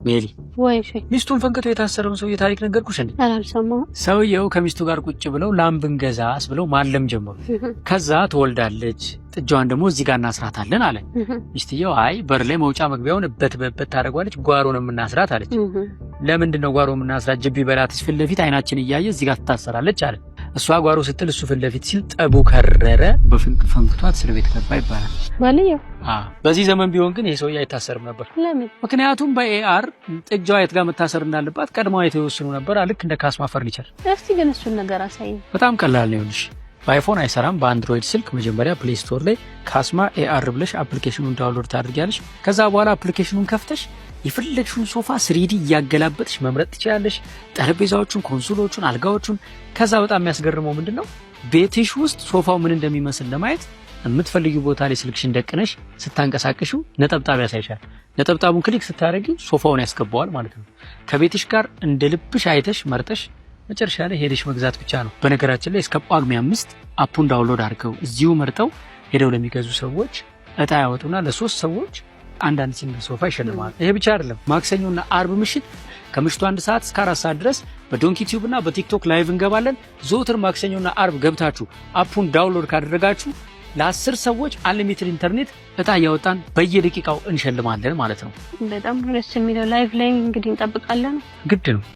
ሜሊ ወይሽ ሚስቱን ፈንክቶ የታሰረውን ሰው የታሪክ ነገርኩሽ እንዴ? አላልሰማሁም። ሰውየው ከሚስቱ ጋር ቁጭ ብለው ላም ብንገዛስ ብለው ማለም ጀመሩ። ከዛ ትወልዳለች፣ ጥጃዋን ደግሞ እዚህ ጋር እናስራታለን አለ። ሚስትየው አይ በር ላይ መውጫ መግቢያውን በትበበት ታደርጓለች፣ ጓሮ ነው የምናስራት አለች። ለምንድን ነው ጓሮ የምናስራት? ጅብ ቢበላትስ ፊት ለፊት አይናችን እያየ እዚህ ጋር ትታሰራለች አለ። እሷ ጓሮ ስትል እሱ ፊት ለፊት ሲል ጠቡ ከረረ። በፈንክቷት እስር ቤት ገባ ይባላል። ማለየው በዚህ ዘመን ቢሆን ግን ይሄ ሰውዬ አይታሰርም ነበር። ለምን? ምክንያቱም በኤአር ጥጃዋ የት ጋር መታሰር እንዳለባት ቀድሞው የተወሰኑ ነበር። ልክ እንደ ካስማ ፈርኒቸር። እስቲ ግን እሱን ነገር አሳይ። በጣም ቀላል ነው። ይኸውልሽ በአይፎን አይሰራም። በአንድሮይድ ስልክ መጀመሪያ ፕሌይ ስቶር ላይ ካስማ ኤአር ብለሽ አፕሊኬሽኑን ዳውንሎድ ታደርጊያለሽ። ከዛ በኋላ አፕሊኬሽኑን ከፍተሽ የፈለግሽውን ሶፋ 3D እያገላበጥሽ መምረጥ ትችላለሽ። ጠረጴዛዎቹን፣ ኮንሶሎቹን፣ አልጋዎቹን። ከዛ በጣም የሚያስገርመው ምንድነው ቤትሽ ውስጥ ሶፋው ምን እንደሚመስል ለማየት የምትፈልጊው ቦታ ላይ ስልክሽን ደቅነሽ ስታንቀሳቀሽው ነጠብጣብ ያሳይሻል። ነጠብጣቡን ክሊክ ስታደርጊው ሶፋውን ያስገባዋል ማለት ነው። ከቤትሽ ጋር እንደ ልብሽ አይተሽ መርጠሽ መጨረሻ ላይ ሄደሽ መግዛት ብቻ ነው። በነገራችን ላይ እስከ ጳጉሜ 5 አፑን ዳውንሎድ አድርገው እዚሁ መርጠው ሄደው ለሚገዙ ሰዎች እጣ ያወጡና ለ3 ሰዎች አንዳንድ ሲንግል ሶፋ ይሸልማሉ። ይሄ ብቻ አይደለም። ማክሰኞና አርብ ምሽት ከምሽቱ 1 ሰዓት እስከ 4 ሰዓት ድረስ በዶንኪ ቲዩብ እና በቲክቶክ ላይቭ እንገባለን። ዘወትር ማክሰኞና አርብ ገብታችሁ አፑን ዳውንሎድ ካደረጋችሁ ለ10 ሰዎች አንሊሚትድ ኢንተርኔት እጣ ያወጣን በየደቂቃው እንሸልማለን ማለት ነው። በጣም ደስ የሚለው ላይቭ ላይ እንግዲህ እንጠብቃለን። ግድ ነው።